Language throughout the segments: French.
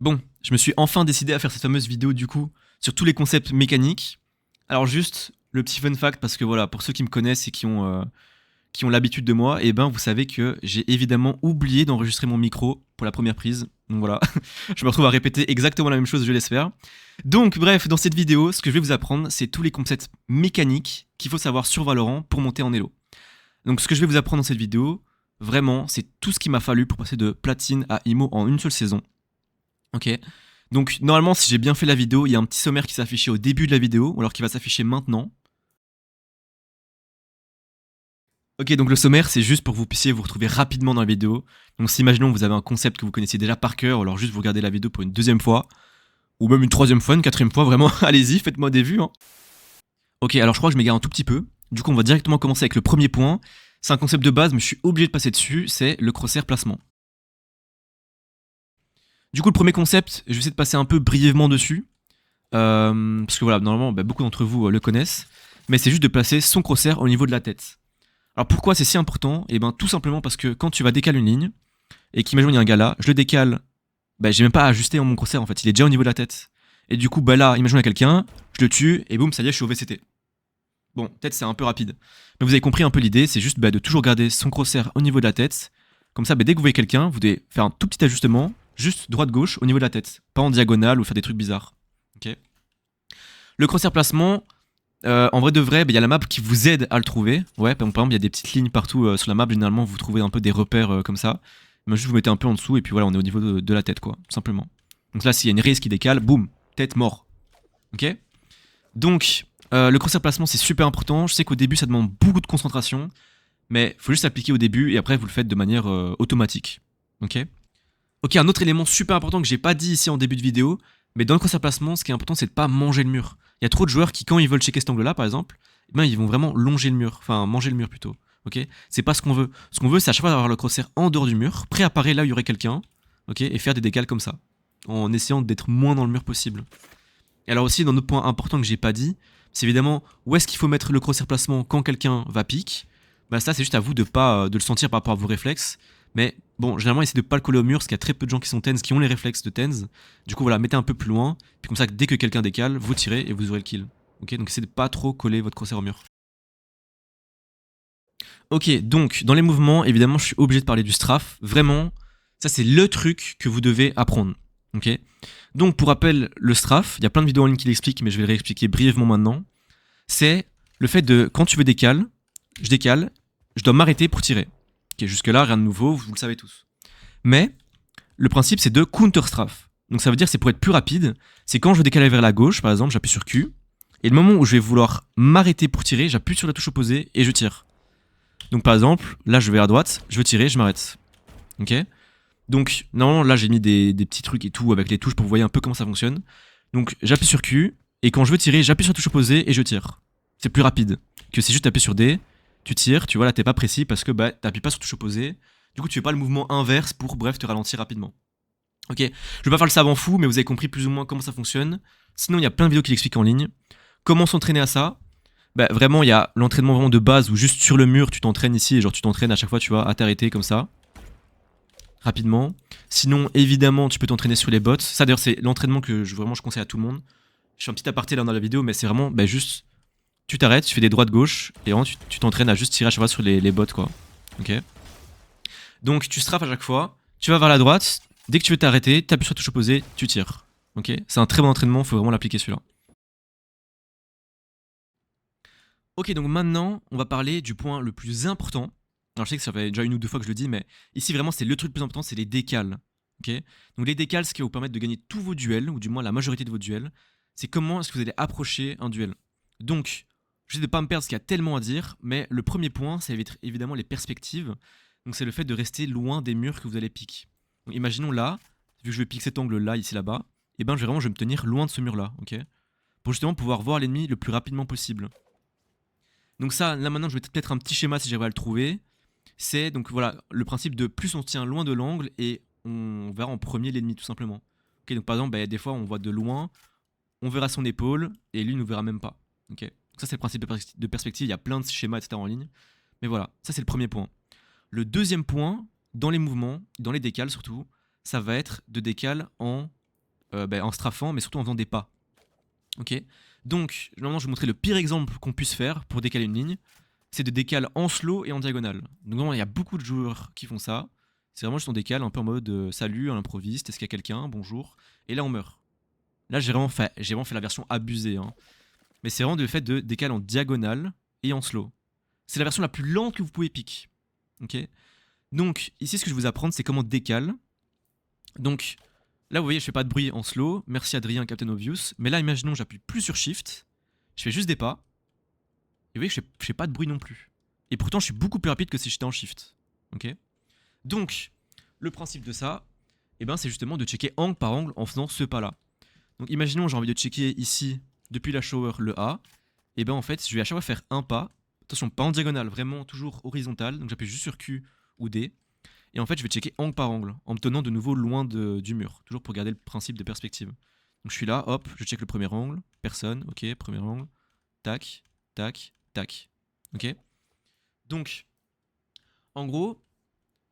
Bon, je me suis enfin décidé à faire cette fameuse vidéo du coup sur tous les concepts mécaniques. Alors juste le petit fun fact parce que voilà, pour ceux qui me connaissent et qui ont l'habitude de moi, et ben vous savez que j'ai évidemment oublié d'enregistrer mon micro pour la première prise. Donc voilà, je me retrouve à répéter exactement la même chose, je l'espère. Donc bref, dans cette vidéo, ce que je vais vous apprendre, c'est tous les concepts mécaniques qu'il faut savoir sur Valorant pour monter en elo. Donc ce que je vais vous apprendre dans cette vidéo, vraiment, c'est tout ce qu'il m'a fallu pour passer de platine à IMO en une seule saison. Ok. Donc normalement, si j'ai bien fait la vidéo, il y a un petit sommaire qui s'affichait au début de la vidéo, ou alors qui va s'afficher maintenant. Ok, donc le sommaire, c'est juste pour que vous puissiez vous retrouver rapidement dans la vidéo. Donc si imaginons que vous avez un concept que vous connaissez déjà par cœur, ou alors juste vous regardez la vidéo pour une deuxième fois, ou même une troisième fois, une quatrième fois, vraiment, allez-y, faites-moi des vues. Hein. Ok, alors je crois que je m'égare un tout petit peu. Du coup, on va directement commencer avec le premier point. C'est un concept de base, mais je suis obligé de passer dessus, c'est le crosshair placement. Du coup, le premier concept, je vais essayer de passer un peu brièvement dessus. Parce que voilà, normalement, beaucoup d'entre vous le connaissent. Mais c'est juste de placer son crosshair au niveau de la tête. Alors pourquoi c'est si important? Et ben tout simplement parce que quand tu vas décaler une ligne, et qu'imagine il y a un gars là, je le décale, j'ai même pas à ajuster mon crosshair en fait, il est déjà au niveau de la tête. Et du coup, là, imagine il y a quelqu'un, je le tue, et boum, ça y est, je suis au VCT. Bon, peut-être c'est un peu rapide. Mais vous avez compris un peu l'idée, c'est juste de toujours garder son crosshair au niveau de la tête. Comme ça, dès que vous voyez quelqu'un, vous devez faire un tout petit ajustement, juste droite-gauche au niveau de la tête. Pas en diagonale ou faire des trucs bizarres. Ok. Le crosshair placement, en vrai de vrai, il y a la map qui vous aide à le trouver. Ouais, par exemple, il y a des petites lignes partout sur la map. Généralement, vous trouvez un peu des repères comme ça. Mais juste vous mettez un peu en dessous et puis voilà, on est au niveau de la tête, quoi, tout simplement. Donc là, s'il y a une race qui décale, boum, tête mort. Ok. Donc, le crosshair placement, c'est super important. Je sais qu'au début, ça demande beaucoup de concentration. Mais il faut juste s'appliquer au début et après, vous le faites de manière automatique. Ok. Ok, un autre élément super important que j'ai pas dit ici en début de vidéo, mais dans le crosshair placement, ce qui est important, c'est de pas manger le mur. Il y a trop de joueurs qui, quand ils veulent checker cet angle-là, par exemple, ils vont vraiment longer le mur, enfin manger le mur plutôt. Ok, c'est pas ce qu'on veut. Ce qu'on veut, c'est à chaque fois avoir le crosshair en dehors du mur, prêt à parer là où il y aurait quelqu'un, ok, et faire des décales comme ça, en essayant d'être moins dans le mur possible. Et alors aussi, un autre point important que j'ai pas dit, c'est évidemment où est-ce qu'il faut mettre le crosshair placement quand quelqu'un va pique. Ça, c'est juste à vous de pas de le sentir par rapport à vos réflexes. Mais bon, généralement, essayez de pas le coller au mur, parce qu'il y a très peu de gens qui sont tens, qui ont les réflexes de tens. Du coup, voilà, mettez un peu plus loin. Puis comme ça, dès que quelqu'un décale, vous tirez et vous aurez le kill. Ok, donc essayez de pas trop coller votre crosshair au mur. Ok, donc dans les mouvements, évidemment, je suis obligé de parler du strafe. Vraiment, ça c'est le truc que vous devez apprendre. Ok. Donc pour rappel, le strafe, il y a plein de vidéos en ligne qui l'expliquent, mais je vais le réexpliquer brièvement maintenant. C'est le fait de, quand tu veux décale, je dois m'arrêter pour tirer. Ok, jusque là, rien de nouveau, vous le savez tous. Mais le principe, c'est de counter strafe. Donc ça veut dire c'est pour être plus rapide. C'est quand je veux décaler vers la gauche, par exemple, j'appuie sur Q. Et le moment où je vais vouloir m'arrêter pour tirer, j'appuie sur la touche opposée et je tire. Donc par exemple, là je vais à droite, je veux tirer, je m'arrête. Ok. Donc normalement là j'ai mis des petits trucs et tout avec les touches pour que vous voyez un peu comment ça fonctionne. Donc j'appuie sur Q et quand je veux tirer, j'appuie sur la touche opposée et je tire. C'est plus rapide que si juste t'appuies sur D, tu tires, tu vois là t'es pas précis parce que t'appuies pas sur touche opposée. Du coup tu fais pas le mouvement inverse pour bref te ralentir rapidement. Ok, je vais pas faire le savant fou mais vous avez compris plus ou moins comment ça fonctionne. Sinon il y a plein de vidéos qui l'expliquent en ligne. Comment s'entraîner à ça? Vraiment, il y a l'entraînement vraiment de base où juste sur le mur, tu t'entraînes ici et genre tu t'entraînes à chaque fois, tu vois, à t'arrêter comme ça, rapidement. Sinon, évidemment, tu peux t'entraîner sur les bots. Ça, d'ailleurs, c'est l'entraînement que je conseille à tout le monde. Je fais un petit aparté là dans la vidéo, mais c'est vraiment juste, tu t'arrêtes, tu fais des droites-gauche et vraiment, tu t'entraînes à juste tirer à chaque fois sur les bots, quoi. Ok. Donc, tu strafes à chaque fois, tu vas vers la droite, dès que tu veux t'arrêter, t'appuies sur la touche opposée, tu tires. Ok. C'est un très bon entraînement, faut vraiment l'appliquer celui-là. Ok, donc maintenant, on va parler du point le plus important. Alors je sais que ça fait déjà une ou deux fois que je le dis, mais ici vraiment c'est le truc le plus important, c'est les décales. Ok. Donc les décales, ce qui va vous permettre de gagner tous vos duels, ou du moins la majorité de vos duels, c'est comment est-ce que vous allez approcher un duel. Donc, je vais de pas me perdre parce qu'il y a tellement à dire, mais le premier point, ça va être évidemment les perspectives. Donc c'est le fait de rester loin des murs que vous allez piquer. Donc imaginons là, vu que je vais piquer cet angle là, ici là-bas, et je vais me tenir loin de ce mur là, ok. Pour justement pouvoir voir l'ennemi le plus rapidement possible. Donc ça, là maintenant, je vais peut-être un petit schéma si j'arrive à le trouver. C'est donc voilà, le principe de plus on se tient loin de l'angle et on verra en premier l'ennemi tout simplement. Ok, donc par exemple, des fois on voit de loin, on verra son épaule et lui ne nous verra même pas. Ok, donc ça c'est le principe de perspective, il y a plein de schémas etc. en ligne. Mais voilà, ça c'est le premier point. Le deuxième point, dans les mouvements, dans les décales surtout, ça va être de décale en en strafant, mais surtout en faisant des pas. Ok. Donc, normalement, je vais vous montrer le pire exemple qu'on puisse faire pour décaler une ligne. C'est de décaler en slow et en diagonale. Donc, vraiment, il y a beaucoup de joueurs qui font ça. C'est vraiment juste on décale un peu en mode salut, à l'improviste, est-ce qu'il y a quelqu'un, bonjour. Et là, on meurt. Là, j'ai vraiment fait la version abusée. Hein. Mais c'est vraiment le fait de décaler en diagonale et en slow. C'est la version la plus lente que vous pouvez pick. Ok. Donc, ici, ce que je vais vous apprendre, c'est comment décale. Donc, là, vous voyez, je fais pas de bruit en slow. Merci Adrien, Captain Obvious. Mais là, imaginons, j'appuie plus sur Shift. Je fais juste des pas. Et vous voyez que je fais pas de bruit non plus. Et pourtant, je suis beaucoup plus rapide que si j'étais en Shift. Ok. Donc, le principe de ça, c'est justement de checker angle par angle en faisant ce pas-là. Donc, imaginons, j'ai envie de checker ici, depuis la shower, le A. En fait, je vais à chaque fois faire un pas. Attention, pas en diagonale, vraiment toujours horizontal. Donc, j'appuie juste sur Q ou D. Et en fait, je vais checker angle par angle, en me tenant de nouveau loin du mur, toujours pour garder le principe de perspective. Donc je suis là, hop, je check le premier angle, personne, ok, premier angle, tac, tac, tac, ok. Donc, en gros,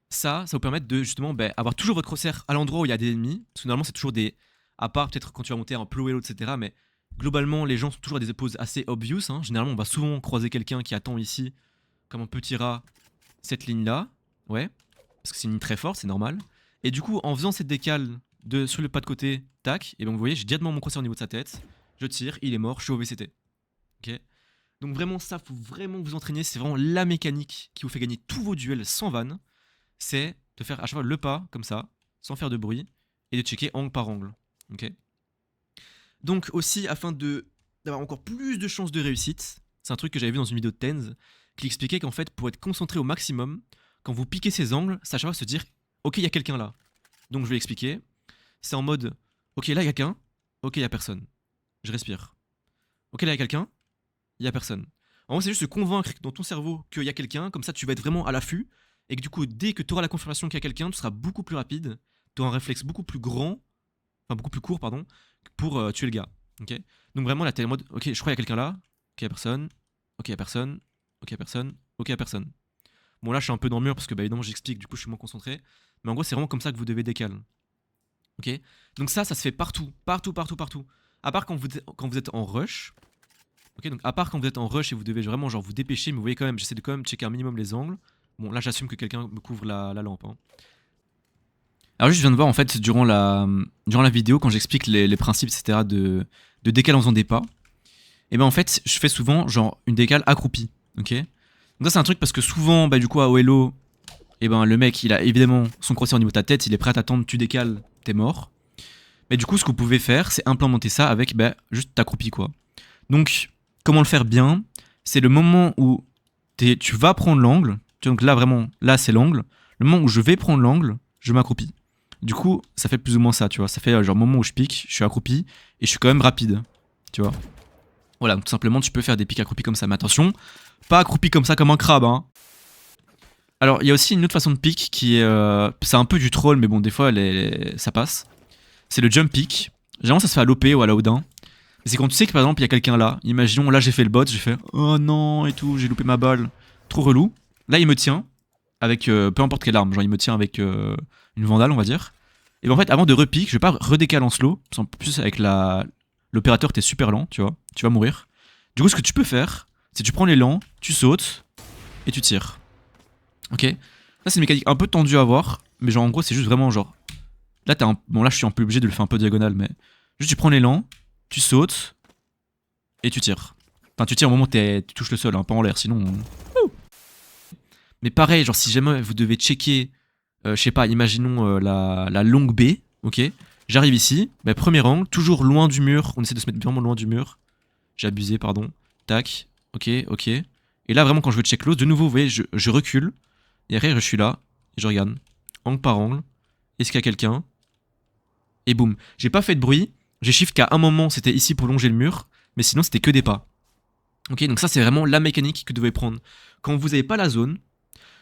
ça vous permet de justement avoir toujours votre crosshair à l'endroit où il y a des ennemis, parce que normalement c'est toujours des, à part peut-être quand tu vas monter un plow et l'autre, etc. Mais globalement, les gens sont toujours à des poses assez obvious. Hein. Généralement, on va souvent croiser quelqu'un qui attend ici, comme un petit rat, cette ligne-là, ouais. Parce que c'est une ligne très forte, c'est normal. Et du coup, en faisant cette décale sur le pas de côté, tac, et donc vous voyez, j'ai directement mon crosshair au niveau de sa tête. Je tire, il est mort, je suis au VCT. Ok. Donc vraiment, ça, faut vraiment vous entraîner. C'est vraiment la mécanique qui vous fait gagner tous vos duels sans vanne. C'est de faire à chaque fois le pas, comme ça, sans faire de bruit, et de checker angle par angle. Ok. Donc aussi, afin d'avoir encore plus de chances de réussite, c'est un truc que j'avais vu dans une vidéo de Tenz, qui expliquait qu'en fait, pour être concentré au maximum, quand vous piquez ces angles, c'est à chaque fois se dire ok, il y a quelqu'un là. Donc je vais l'expliquer. C'est en mode ok, là il y a quelqu'un, ok, il y a personne. Je respire. Ok, là il y a quelqu'un, il y a personne. En gros, c'est juste se convaincre dans ton cerveau qu'il y a quelqu'un, comme ça tu vas être vraiment à l'affût, et que du coup, dès que tu auras la confirmation qu'il y a quelqu'un, tu seras beaucoup plus rapide, tu auras un réflexe beaucoup plus court, pardon, pour tuer le gars. Ok. Donc vraiment là, t'es en mode ok, je crois qu'il y a quelqu'un là, ok, il y a personne, ok, il y a personne, ok, il y a personne, ok, il y a personne. Bon là je suis un peu dans le mur parce que évidemment j'explique, du coup je suis moins concentré. Mais en gros c'est vraiment comme ça que vous devez décaler. Ok. Donc ça se fait partout. À part quand vous êtes en rush. Ok, donc à part quand vous êtes en rush et vous devez vraiment genre vous dépêcher, mais vous voyez quand même, j'essaie de quand même checker un minimum les angles. Bon là j'assume que quelqu'un me couvre la lampe. Hein. Alors juste je viens de voir en fait durant la vidéo quand j'explique les principes etc de décale en faisant des pas. En fait je fais souvent genre une décale accroupie. Ok. Donc ça c'est un truc parce que souvent du coup à OLO le mec il a évidemment son crosshair au niveau de ta tête, il est prêt à t'attendre, tu décales, t'es mort. Mais du coup ce que vous pouvez faire c'est implémenter ça avec juste t'accroupis quoi. Donc comment le faire bien, c'est le moment où tu vas prendre l'angle, donc là vraiment, là c'est l'angle, le moment où je vais prendre l'angle, je m'accroupis. Du coup ça fait plus ou moins ça, tu vois, ça fait genre moment où je pique, je suis accroupi et je suis quand même rapide, tu vois. Voilà, donc tout simplement tu peux faire des pics accroupis comme ça, mais attention, pas accroupi comme ça comme un crabe, hein. Alors, il y a aussi une autre façon de pick qui est. C'est un peu du troll, mais bon, des fois, ça passe. C'est le jump pick. Généralement, ça se fait à l'OP ou à la Odin. C'est quand tu sais que par exemple, il y a quelqu'un là. Imaginons, là, j'ai fait le bot, j'ai fait oh non et tout, j'ai loupé ma balle. Trop relou. Là, il me tient avec peu importe quelle arme. Genre, il me tient avec une vandale, on va dire. Et en fait, avant de repick, je vais pas redécaler en slow. En plus, avec l'opérateur, t'es super lent, tu vois. Tu vas mourir. Du coup, ce que tu peux faire, c'est tu prends l'élan, tu sautes et tu tires. Ok. Là, c'est une mécanique un peu tendue à voir, mais genre en gros, c'est juste vraiment genre. Là, bon, là, je suis un peu obligé de le faire un peu diagonal, mais juste tu prends l'élan, tu sautes et tu tires. Enfin, tu tires au moment où tu touches le sol, hein, pas en l'air, sinon. Mais pareil, genre si jamais vous devez checker, je sais pas, imaginons la longue B, ok. J'arrive ici, premier angle, toujours loin du mur, on essaie de se mettre vraiment loin du mur. J'ai abusé, pardon. Tac, ok. Et là, vraiment, quand je veux check close, de nouveau, vous voyez, je recule. Et après, je suis là, et je regarde, angle par angle, est-ce qu'il y a quelqu'un? Et boum, j'ai pas fait de bruit, j'ai shift qu'à un moment c'était ici pour longer le mur, mais sinon c'était que des pas. Ok, donc ça c'est vraiment la mécanique que vous devez prendre. Quand vous avez pas la zone,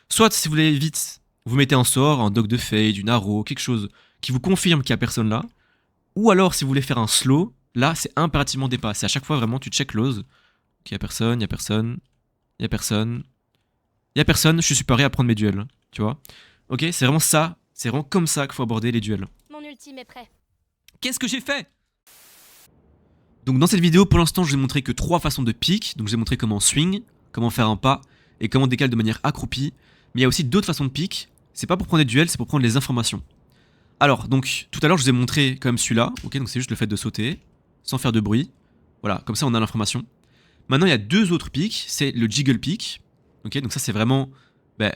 soit si vous voulez vite, vous mettez un sort, un dog de fade, une arrow, quelque chose qui vous confirme qu'il y a personne là, ou alors si vous voulez faire un slow, là c'est impérativement des pas, c'est à chaque fois vraiment tu check close, ok, y a personne, je suis super prêt à prendre mes duels, tu vois. Ok, c'est vraiment ça, c'est vraiment comme ça qu'il faut aborder les duels. Mon ultime est prêt. Qu'est-ce que j'ai fait? Donc dans cette vidéo, pour l'instant, je vous ai montré que 3 façons de pique. Donc je vous ai montré comment swing, comment faire un pas, et comment décaler de manière accroupie. Mais il y a aussi d'autres façons de pique. C'est pas pour prendre des duels, c'est pour prendre les informations. Alors, donc, tout à l'heure, je vous ai montré quand même celui-là. Ok, donc c'est juste le fait de sauter, sans faire de bruit. Voilà, comme ça, on a l'information. Maintenant, il y a 2 autres pics. C'est le jiggle pick. Ok, donc ça, c'est vraiment... Bah,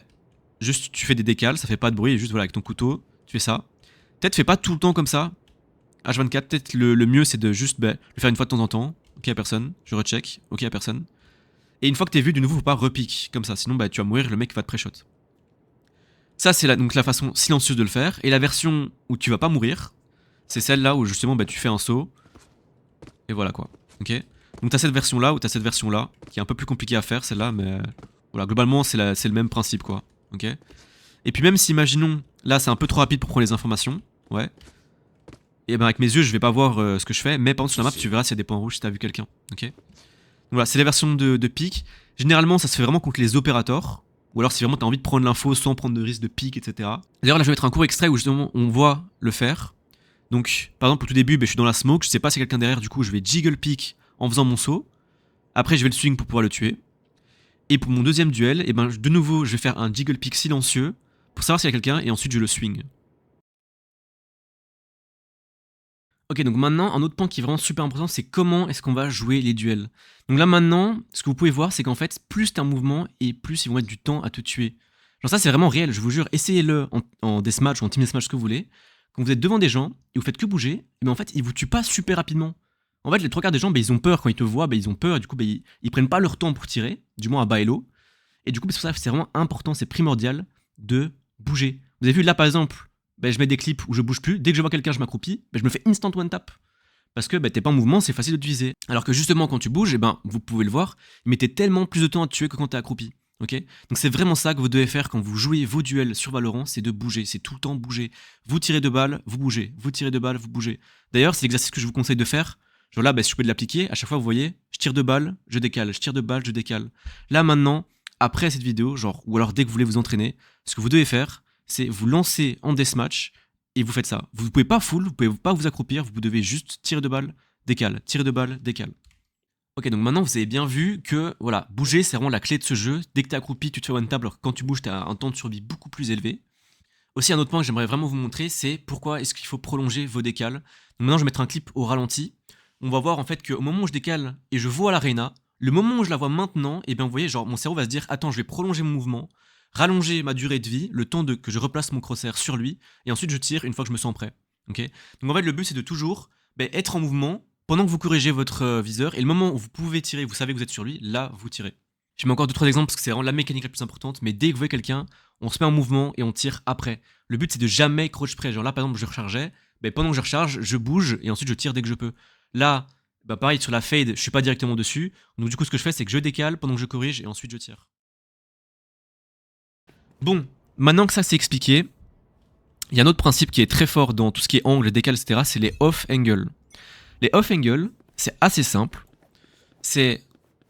juste, tu fais des décales, ça fait pas de bruit. Et juste, voilà, avec ton couteau, tu fais ça. Peut-être, fais pas tout le temps comme ça. H24, peut-être le mieux, c'est de juste le faire une fois de temps en temps. Ok, à personne. Je recheck. Ok, à personne. Et une fois que t'es vu, de nouveau, faut pas repique comme ça. Sinon, tu vas mourir, le mec va te pré-shot. Ça, c'est donc la façon silencieuse de le faire. Et la version où tu vas pas mourir, c'est celle-là où justement tu fais un saut. Et voilà quoi. Ok. Donc t'as cette version-là ou t'as cette version-là, qui est un peu plus compliquée à faire, celle-là, mais voilà, globalement, c'est le même principe quoi. Ok. Et puis même si, imaginons, là c'est un peu trop rapide pour prendre les informations, ouais. Et ben avec mes yeux, je vais pas voir ce que je fais, mais par contre sur la map, tu verras s'il y a des points rouges si t'as vu quelqu'un. Ok. Donc voilà, c'est la version de pique. Généralement, ça se fait vraiment contre les opérateurs. Ou alors si vraiment t'as envie de prendre l'info sans prendre de risque de pique, etc. D'ailleurs là je vais mettre un court extrait où justement on voit le faire. Donc par exemple au tout début je suis dans la smoke, je sais pas s'il y a quelqu'un derrière, du coup je vais jiggle pick en faisant mon saut. Après je vais le swing pour pouvoir le tuer. Et pour mon deuxième duel, et ben de nouveau je vais faire un jiggle pick silencieux pour savoir s'il y a quelqu'un et ensuite je le swing. Ok, donc maintenant, un autre point qui est vraiment super important, c'est comment est-ce qu'on va jouer les duels. Donc là maintenant, ce que vous pouvez voir, c'est qu'en fait, plus t'as un mouvement et plus ils vont mettre du temps à te tuer. Genre ça, c'est vraiment réel, je vous jure, essayez-le en deathmatch ou en team deathmatch, ce que vous voulez. Quand vous êtes devant des gens et vous faites que bouger, et ben en fait, ils vous tuent pas super rapidement. En fait, les 3 quarts des gens, ils ont peur quand ils te voient, ils ont peur, et du coup, ils prennent pas leur temps pour tirer, du moins à bas elo. Et du coup, c'est pour ça que c'est vraiment important, c'est primordial de bouger. Vous avez vu là, par exemple, je mets des clips où je bouge plus. Dès que je vois quelqu'un, je m'accroupis. Je me fais instant one tap. Parce que t'es pas en mouvement, c'est facile de te viser. Alors que justement, quand tu bouges, vous pouvez le voir, il mettait tellement plus de temps à te tuer que quand t'es accroupi. Ok. Donc c'est vraiment ça que vous devez faire quand vous jouez vos duels sur Valorant, c'est de bouger, c'est tout le temps bouger. Vous tirez de balles, vous bougez. Vous tirez de balles, vous bougez. D'ailleurs, c'est l'exercice que je vous conseille de faire. Genre là, si je peux l'appliquer, à chaque fois, vous voyez, je tire de balles, je décale, je tire de balles, je décale. Là maintenant, après cette vidéo, genre, ou alors dès que vous voulez vous entraîner, ce que vous devez faire, c'est vous lancer en deathmatch et vous faites ça. Vous pouvez pas full, vous pouvez pas vous accroupir, vous devez juste tirer de balles, décale, tirer de balles, décale. Ok, donc maintenant vous avez bien vu que voilà, bouger c'est vraiment la clé de ce jeu. Dès que t'es accroupi, tu te fais one tap, alors que quand tu bouges, t'as un temps de survie beaucoup plus élevé. Aussi, un autre point que j'aimerais vraiment vous montrer, c'est pourquoi est-ce qu'il faut prolonger vos décales. Donc maintenant, je vais mettre un clip au ralenti. On va voir en fait qu'au moment où je décale et je vois l'arena, le moment où je la vois maintenant, et bien vous voyez, genre mon cerveau va se dire attends, je vais prolonger mon mouvement, rallonger ma durée de vie, le temps que je replace mon crosshair sur lui, et ensuite je tire une fois que je me sens prêt. Ok. Donc en fait, le but c'est de toujours être en mouvement pendant que vous corrigez votre viseur, et le moment où vous pouvez tirer, vous savez que vous êtes sur lui, là vous tirez. Je mets encore 2-3 exemples parce que c'est vraiment la mécanique la plus importante, mais dès que vous voyez quelqu'un, on se met en mouvement et on tire après. Le but c'est de jamais crouch près. Genre là par exemple je rechargeais, pendant que je recharge, je bouge et ensuite je tire dès que je peux. Là, pareil sur la fade, je suis pas directement dessus. Donc du coup ce que je fais c'est que je décale pendant que je corrige et ensuite je tire. Bon, maintenant que ça c'est expliqué, il y a un autre principe qui est très fort dans tout ce qui est angle, décale, etc. C'est les off angles. Les off angles, c'est assez simple. C'est,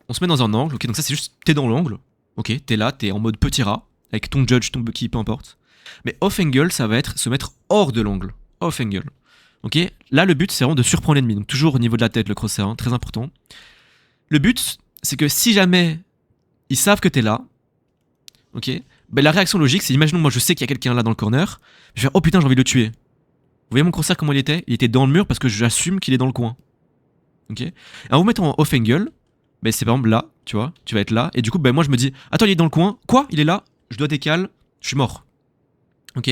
on se met dans un angle, ok, donc ça c'est juste, t'es dans l'angle, ok, t'es là, t'es en mode petit rat, avec ton judge, ton bucky, peu importe. Mais off angle, ça va être se mettre hors de l'angle. Off angle. Ok. Là, le but, c'est vraiment de surprendre l'ennemi. Donc, toujours au niveau de la tête, le crosshair, hein, très important. Le but, c'est que si jamais ils savent que t'es là, ok, la réaction logique, c'est imaginons, moi, je sais qu'il y a quelqu'un là dans le corner. Je vais faire, oh putain, j'ai envie de le tuer. Vous voyez mon crosshair comment il était? Il était dans le mur parce que j'assume qu'il est dans le coin. Ok. Et en vous mettant en off angle, c'est par exemple là, tu vois, tu vas être là. Et du coup, moi, je me dis, attends, il est dans le coin. Quoi? Il est là? Je dois décaler. Je suis mort. Ok,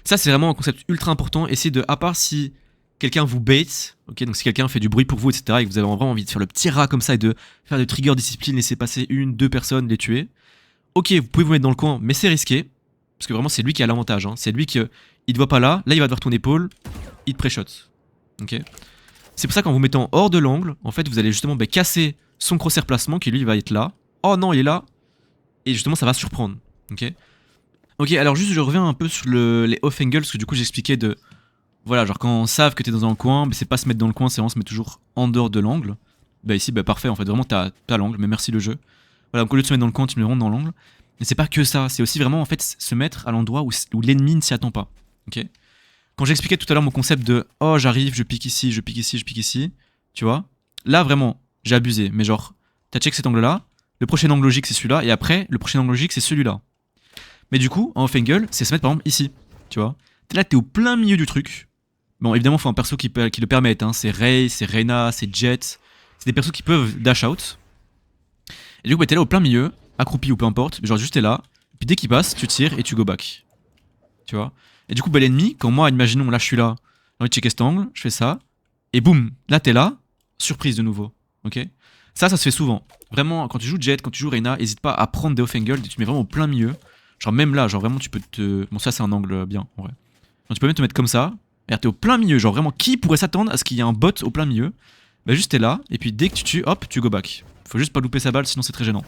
ça c'est vraiment un concept ultra important. Essayez de, à part si quelqu'un vous bait, ok, donc si quelqu'un fait du bruit pour vous, etc., et que vous avez vraiment envie de faire le petit rat comme ça et de faire de trigger discipline, laisser passer 1-2 personnes, les tuer. Ok, vous pouvez vous mettre dans le coin, mais c'est risqué, parce que vraiment c'est lui qui a l'avantage. Hein. C'est lui qui, il te voit pas là, il va te voir ton épaule, il te pré-shot. Ok, c'est pour ça qu'en vous mettant hors de l'angle, en fait, vous allez justement casser son crosshair placement, qui lui va être là. Oh non, il est là, et justement ça va surprendre. Ok. Ok, alors juste je reviens un peu sur les off angles, parce que du coup j'expliquais de... Voilà, genre quand on savent que t'es dans un coin, c'est pas se mettre dans le coin, c'est vraiment se mettre toujours en dehors de l'angle. Ici, parfait, en fait, vraiment t'as l'angle, mais merci le jeu. Voilà, donc au lieu de se mettre dans le coin, tu me rentres dans l'angle. Mais c'est pas que ça, c'est aussi vraiment en fait se mettre à l'endroit où l'ennemi ne s'y attend pas. Ok. Quand j'expliquais tout à l'heure mon concept de oh j'arrive, je pique ici, je pique ici, je pique ici, tu vois. Là vraiment, j'ai abusé, mais genre, t'as check cet angle-là, le prochain angle logique c'est celui-là, et après, le prochain angle logique c'est celui-là. Mais du coup, en off-angle, c'est se mettre par exemple ici, tu vois. Là t'es au plein milieu du truc. Bon évidemment faut un perso qui le permette, hein. C'est Rey, c'est Reyna, c'est Jet, c'est des persos qui peuvent dash out. Et du coup bah, t'es là au plein milieu, accroupi ou peu importe, genre juste t'es là, puis dès qu'il passe, tu tires et tu go back. Tu vois. Et du coup, bah, l'ennemi, quand moi, imaginons, là je suis là, j'ai envie de checker cet angle, je fais ça, et boum, là t'es là, surprise de nouveau. Ok. Ça se fait souvent. Vraiment, quand tu joues Jet, quand tu joues Reyna, n'hésite pas à prendre des off-angle, tu te mets vraiment au plein milieu. Genre, même là, genre vraiment, tu peux te. Bon, ça c'est un angle bien, en vrai. Genre, tu peux même te mettre comme ça, et t'es au plein milieu. Genre, vraiment, qui pourrait s'attendre à ce qu'il y ait un bot au plein milieu? Bah, juste t'es là, et puis dès que tu tues, hop, tu go back. Faut juste pas louper sa balle, sinon c'est très gênant.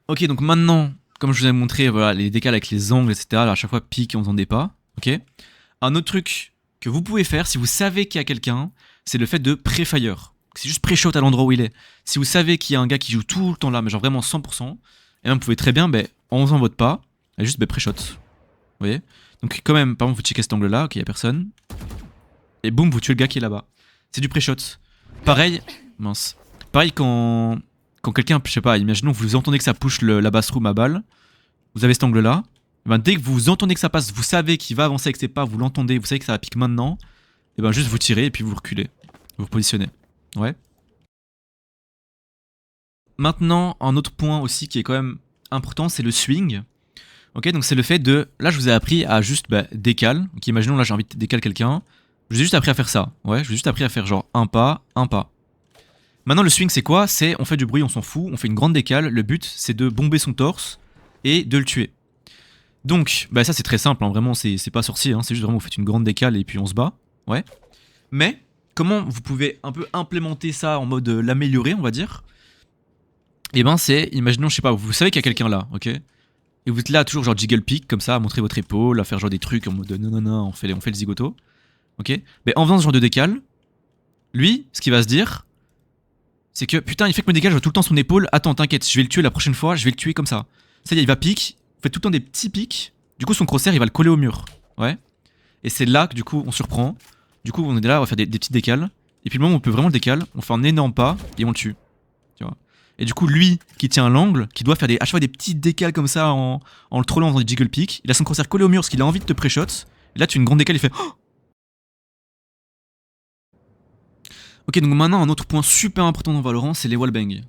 Ok, donc maintenant, comme je vous ai montré, voilà, les décals avec les angles, etc. À chaque fois, pique en faisant des pas. Ok. Un autre truc que vous pouvez faire si vous savez qu'il y a quelqu'un, c'est le fait de pré-fire. C'est juste pré-shot à l'endroit où il est. Si vous savez qu'il y a un gars qui joue tout le temps là, mais genre vraiment 100%, et bien vous pouvez très bien, en faisant votre pas, juste pré-shot. Vous voyez. Donc quand même, par exemple, vous checkez cet angle-là, ok, il y a personne. Et boum, vous tuez le gars qui est là-bas. C'est du pré-shot. Pareil, mince. Pareil quand quelqu'un, je sais pas, imaginons que vous entendez que ça push la basse-room à balle, vous avez cet angle-là, et ben dès que vous entendez que ça passe, vous savez qu'il va avancer avec ses pas, vous l'entendez, vous savez que ça va pique maintenant, et ben juste vous tirez et puis vous reculez. Vous positionnez. Ouais. Maintenant, un autre point aussi qui est quand même important, c'est le swing. Ok, donc c'est le fait de... Là, je vous ai appris à juste décal. Donc imaginons, là, j'ai envie de décaler quelqu'un. Je vous ai juste appris à faire ça. Ouais, je vous ai juste appris à faire genre un pas, un pas. Maintenant, le swing, c'est quoi? C'est on fait du bruit, on s'en fout, on fait une grande décale. Le but, c'est de bomber son torse et de le tuer. Donc, ça, c'est très simple, hein, vraiment, c'est pas sorcier, hein, c'est juste vraiment vous faites une grande décale et puis on se bat. Ouais. Mais, comment vous pouvez un peu implémenter ça en mode l'améliorer, on va dire? Et c'est, imaginons, je sais pas, vous savez qu'il y a quelqu'un là, ok? Et vous êtes là, toujours genre jiggle peak, comme ça, à montrer votre épaule, à faire genre des trucs en mode non, on fait le zigoto. Ok? Mais en faisant ce genre de décale, lui, ce qu'il va se dire, c'est que putain, il fait que me décale, je vois tout le temps son épaule. Attends, t'inquiète, je vais le tuer la prochaine fois, je vais le tuer comme ça. Ça y est, il va pique, vous faites tout le temps des petits pics. Du coup, son crosshair, il va le coller au mur. Ouais. Et c'est là que du coup, on surprend. Du coup, on est là, on va faire des petites décales. Et puis le moment où on peut vraiment le décale, on fait un énorme pas et on le tue. Tu vois. Et du coup, lui qui tient l'angle, qui doit faire à chaque fois des petites décales comme ça en le trollant dans des jiggle pics, il a son crosshair collé au mur parce qu'il a envie de te pré-shot. Et là, tu as une grande décale, il fait oh. Ok, donc maintenant, un autre point super important dans Valorant, c'est les wallbangs.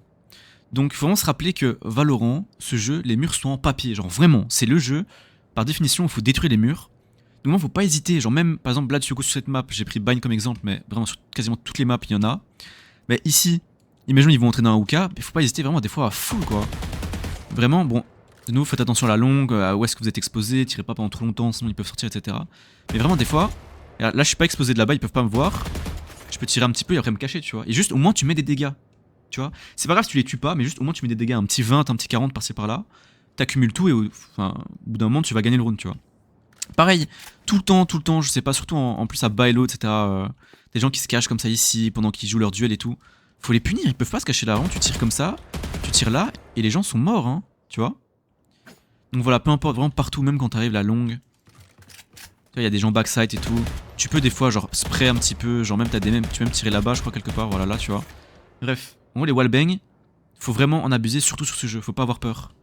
Donc, il faut vraiment se rappeler que Valorant, ce jeu, les murs sont en papier. Genre, vraiment, c'est le jeu. Par définition, il faut détruire les murs. Donc, il faut pas hésiter. Genre, même, par exemple, là, sur cette map, j'ai pris Bind comme exemple, mais vraiment, sur quasiment toutes les maps, il y en a. Mais ici, imaginons, ils vont entrer dans un hookah, il faut pas hésiter vraiment, des fois, à full, quoi. Vraiment, bon, de nouveau, faites attention à la longue, à où est-ce que vous êtes exposé, tirez pas pendant trop longtemps, sinon ils peuvent sortir, etc. Mais vraiment, des fois, là, je suis pas exposé de là-bas, ils peuvent pas me voir. Je peux tirer un petit peu et après me cacher, tu vois. Et juste, au moins, tu mets des dégâts. Tu vois. C'est pas grave si tu les tues pas, mais juste, au moins, tu mets des dégâts. Un petit 20, un petit 40 par-ci par-là. T'accumules tout et au bout d'un moment, tu vas gagner le round, tu vois. Pareil, tout le temps, je sais pas, surtout en plus à Bailo, etc. Des gens qui se cachent comme ça ici pendant qu'ils jouent leur duel et tout. Faut les punir, ils peuvent pas se cacher là. Tu tires comme ça, tu tires là, et les gens sont morts, hein. Tu vois. Donc voilà, peu importe, vraiment partout, même quand t'arrives la longue. Il y a des gens backside et tout. Tu peux des fois genre spray un petit peu, genre même tu peux même tirer là-bas, je crois quelque part, voilà là tu vois. Bref, en gros les wallbangs, faut vraiment en abuser, surtout sur ce jeu, faut pas avoir peur.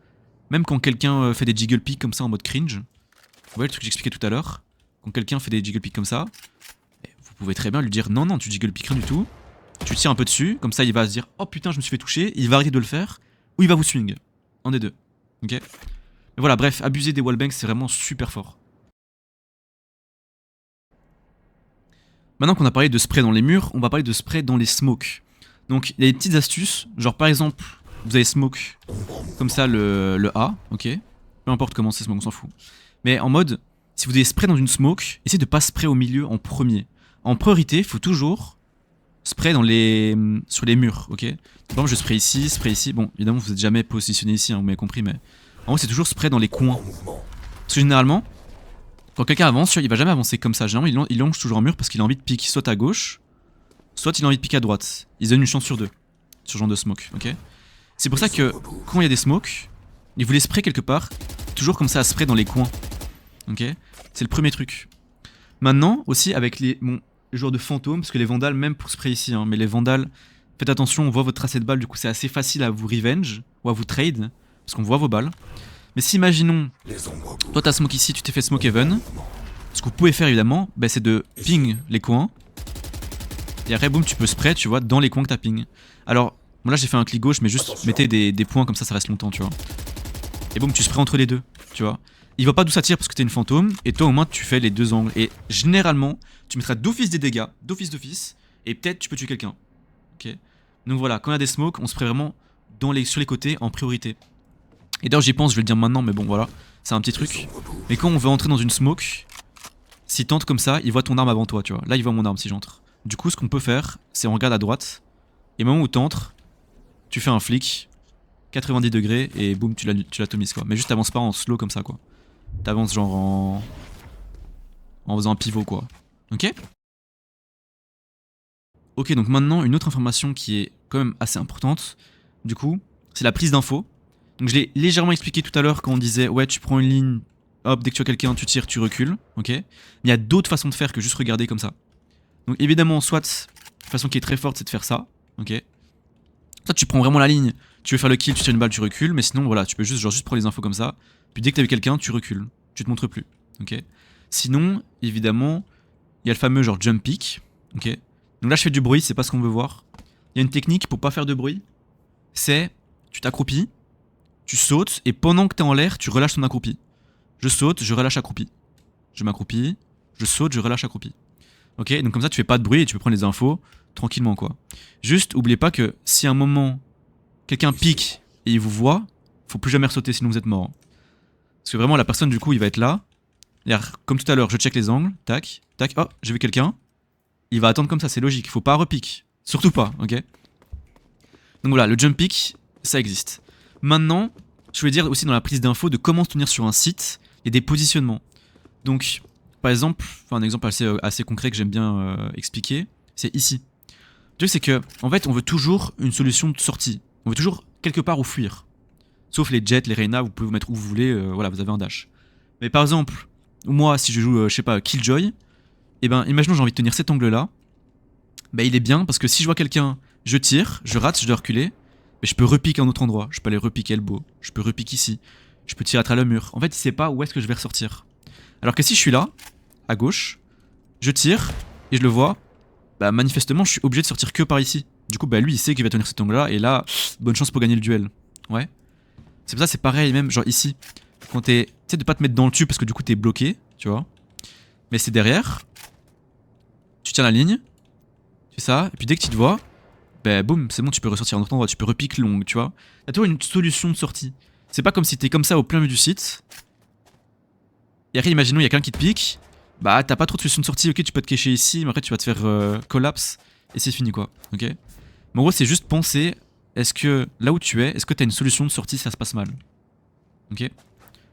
Même quand quelqu'un fait des jiggle peaks comme ça en mode cringe, vous voyez le truc que j'expliquais tout à l'heure, quand quelqu'un fait des jiggle peaks comme ça, vous pouvez très bien lui dire non, tu jiggle peak rien du tout, tu tires un peu dessus, comme ça il va se dire oh putain je me suis fait toucher, il va arrêter de le faire, ou il va vous swing, un des deux, ok. Mais voilà, bref, abuser des wallbangs c'est vraiment super fort. Maintenant qu'on a parlé de spray dans les murs, on va parler de spray dans les smokes. Donc il y a des petites astuces, genre par exemple, vous avez smoke, comme ça le A, ok. Peu importe comment c'est smoke, on s'en fout. Mais en mode, si vous avez spray dans une smoke, essayez de pas spray au milieu en premier. En priorité, il faut toujours spray sur les murs, ok. Par exemple, je spray ici, bon évidemment vous n'êtes jamais positionné ici, hein, vous m'avez compris, mais en gros c'est toujours spray dans les coins. Parce que généralement, quand quelqu'un avance, il va jamais avancer comme ça. Généralement, il longe toujours un mur parce qu'il a envie de piquer soit à gauche, soit il a envie de piquer à droite. Il se donne une chance sur deux, sur ce genre de smoke, ok. C'est pour ça que quand il y a des smokes, il vous les spray quelque part, toujours comme ça à spray dans les coins. Ok, c'est le premier truc. Maintenant, aussi avec les joueurs de fantômes, parce que les vandales, même pour spray ici, hein, mais les vandales, faites attention, on voit votre tracé de balles, du coup c'est assez facile à vous revenge, ou à vous trade, parce qu'on voit vos balles. Mais si imaginons, toi t'as smoke ici, tu t'es fait smoke heaven, ce que vous pouvez faire évidemment, bah, c'est de ping les coins, et après boum tu peux spray, tu vois, dans les coins que t'as ping. Alors, bon, là j'ai fait un clic gauche, mais juste mettez des points comme ça reste longtemps, tu vois. Et boum tu sprays entre les deux, tu vois. Il voit pas d'où ça tire parce que t'es une fantôme, et toi au moins tu fais les deux angles. Et généralement, tu mettras d'office des dégâts, d'office, et peut-être tu peux tuer quelqu'un. Ok. Donc voilà, quand il y a des smokes, on se spray vraiment sur les côtés en priorité. Et d'ailleurs j'y pense, je vais le dire maintenant, mais bon voilà, c'est un petit truc. Mais quand on veut entrer dans une smoke, s'il tente comme ça, il voit ton arme avant toi, tu vois. Là il voit mon arme si j'entre. Du coup ce qu'on peut faire, c'est on regarde à droite, et au moment où t'entres, tu fais un flic, 90 degrés, et boum, tu l'atomises quoi. Mais juste t'avances pas en slow comme ça quoi. T'avances genre en faisant un pivot quoi. Ok. Ok, donc maintenant une autre information qui est quand même assez importante, du coup, c'est la prise d'infos. Donc je l'ai légèrement expliqué tout à l'heure quand on disait ouais tu prends une ligne, hop dès que tu as quelqu'un tu tires, tu recules, ok. Mais il y a d'autres façons de faire que juste regarder comme ça. Donc évidemment soit, la façon qui est très forte c'est de faire ça, ok. Soit tu prends vraiment la ligne, tu veux faire le kill, tu tires une balle, tu recules, mais sinon voilà tu peux juste prendre les infos comme ça, puis dès que t'as vu quelqu'un tu recules, tu te montres plus, ok. Sinon évidemment il y a le fameux genre jump pick, ok. Donc là je fais du bruit, c'est pas ce qu'on veut voir. Il y a une technique pour pas faire de bruit, c'est tu t'accroupis, tu sautes et pendant que t'es en l'air tu relâches ton accroupi. Je saute, je relâche accroupi. Je m'accroupis, je saute, je relâche accroupi. Ok, donc comme ça tu fais pas de bruit et tu peux prendre les infos tranquillement quoi. Juste oubliez pas que si à un moment quelqu'un pique et il vous voit, faut plus jamais sauter sinon vous êtes mort. Parce que vraiment la personne du coup il va être là. Comme tout à l'heure, je check les angles, tac, tac, oh j'ai vu quelqu'un. Il va attendre comme ça, c'est logique, faut pas repique. Surtout pas, ok. Donc voilà, le jump pick, ça existe. Maintenant, je voulais dire aussi dans la prise d'infos de comment se tenir sur un site, il y a des positionnements. Donc, par exemple, un exemple assez concret que j'aime bien expliquer, c'est ici. Le truc c'est que, en fait, on veut toujours une solution de sortie. On veut toujours quelque part où fuir. Sauf les jets, les Reyna, vous pouvez vous mettre où vous voulez, voilà, vous avez un dash. Mais par exemple, moi, si je joue, je sais pas, Killjoy, et ben, imaginons j'ai envie de tenir cet angle-là, bah il est bien parce que si je vois quelqu'un, je tire, je rate, je dois reculer, mais je peux repiquer à un autre endroit. Je peux aller repiquer elbow, je peux repiquer ici, je peux tirer à travers le mur. En fait, il sait pas où est-ce que je vais ressortir. Alors que si je suis là, à gauche, je tire et je le vois, bah manifestement, je suis obligé de sortir que par ici. Du coup, bah lui, il sait qu'il va tenir cet angle-là et là, bonne chance pour gagner le duel. Ouais. C'est pour ça, c'est pareil, même genre ici. Quand t'es. Tu sais, de pas te mettre dans le tube parce que du coup, t'es bloqué, tu vois. Mais c'est derrière. Tu tiens la ligne. Tu fais ça. Et puis dès que tu te vois, bah boum, c'est bon, tu peux ressortir à un autre endroit. Tu peux repique long, tu vois. T'as toujours une solution de sortie. C'est pas comme si t'es comme ça au plein milieu du site. Et après, imaginons, il y a quelqu'un qui te pique. Bah, t'as pas trop de solution de sortie. Ok, tu peux te cacher ici, mais après, tu vas te faire collapse. Et c'est fini, quoi. Ok. Mais en gros, c'est juste penser. Est-ce que là où tu es, est-ce que t'as une solution de sortie si ça se passe mal? Ok.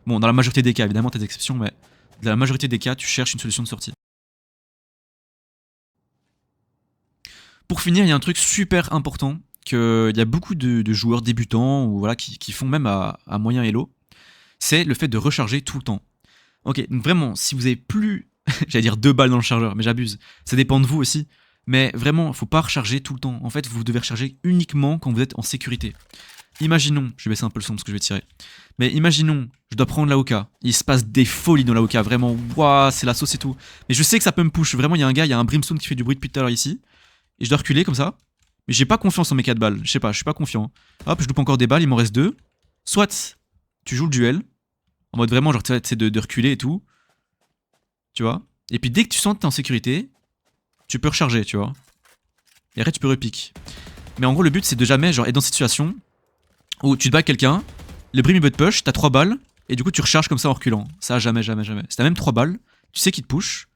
Bon, dans la majorité des cas, évidemment, t'as des exceptions, mais dans la majorité des cas, tu cherches une solution de sortie. Pour finir, il y a un truc super important qu'il y a beaucoup de joueurs débutants ou voilà, qui font même à moyen elo. C'est le fait de recharger tout le temps. Ok, donc vraiment, si vous avez plus, j'allais dire 2 balles dans le chargeur, mais j'abuse, ça dépend de vous aussi. Mais vraiment, faut pas recharger tout le temps. En fait, vous devez recharger uniquement quand vous êtes en sécurité. Imaginons, je vais baisser un peu le son parce que je vais tirer. Mais imaginons, je dois prendre l'AOK. Il se passe des folies dans l'AOK, vraiment, waouh, c'est la sauce et tout. Mais je sais que ça peut me push. Vraiment, il y a un gars, il y a un Brimstone qui fait du bruit depuis tout à l'heure ici. Et je dois reculer comme ça. Mais j'ai pas confiance en mes 4 balles. Je sais pas, je suis pas confiant. Hop, je loupe encore des balles, il m'en reste 2. Soit tu joues le duel, en mode vraiment, genre, tu sais, de reculer et tout. Tu vois. Et puis dès que tu sens que t'es en sécurité, tu peux recharger, tu vois. Et après, tu peux repique. Mais en gros, le but, c'est de jamais, genre, être dans cette situation où tu te bats avec quelqu'un, le brim il veut te push, t'as 3 balles, et du coup, tu recharges comme ça en reculant. Ça, jamais, jamais, jamais. Si t'as même 3 balles, tu sais qu'il te push,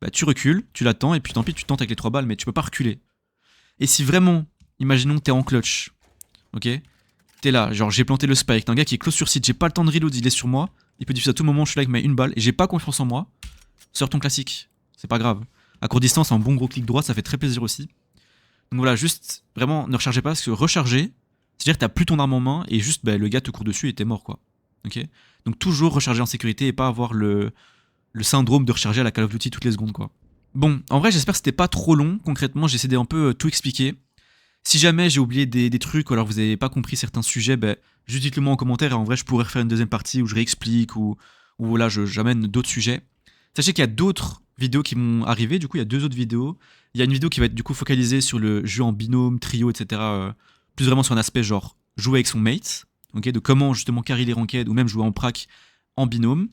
bah, tu recules, tu l'attends, et puis tant pis, tu tentes avec les 3 balles, mais tu peux pas reculer. Et si vraiment, imaginons que t'es en clutch, ok, t'es là, genre j'ai planté le spike, t'as un gars qui est close sur site, j'ai pas le temps de reload, il est sur moi, il peut diffuser à tout moment, je suis là avec ma 1 balle, et j'ai pas confiance en moi, sors ton classique, c'est pas grave. À court distance, un bon gros clic droit, ça fait très plaisir aussi. Donc voilà, juste, vraiment, ne rechargez pas, parce que recharger, c'est-à-dire que t'as plus ton arme en main, et juste, bah, le gars te court dessus et t'es mort, quoi. Ok. Donc toujours recharger en sécurité, et pas avoir le syndrome de recharger à la Call of Duty toutes les secondes, quoi. Bon, en vrai, j'espère que c'était pas trop long. Concrètement, j'ai essayé d'un peu tout expliquer. Si jamais j'ai oublié des trucs ou alors vous avez pas compris certains sujets, ben, juste dites-le moi en commentaire et en vrai, je pourrais refaire une deuxième partie où je réexplique ou voilà, j'amène d'autres sujets. Sachez qu'il y a d'autres vidéos qui m'ont arrivé, du coup, il y a 2 autres vidéos. Il y a une vidéo qui va être du coup focalisée sur le jeu en binôme, trio, etc. Plus vraiment sur un aspect genre jouer avec son mate, ok, de comment justement carry les ranked ou même jouer en prac en binôme.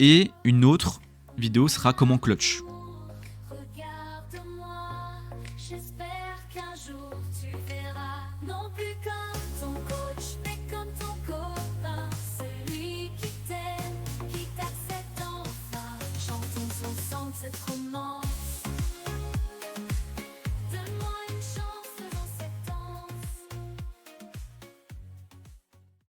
Et une autre vidéo sera comment clutch.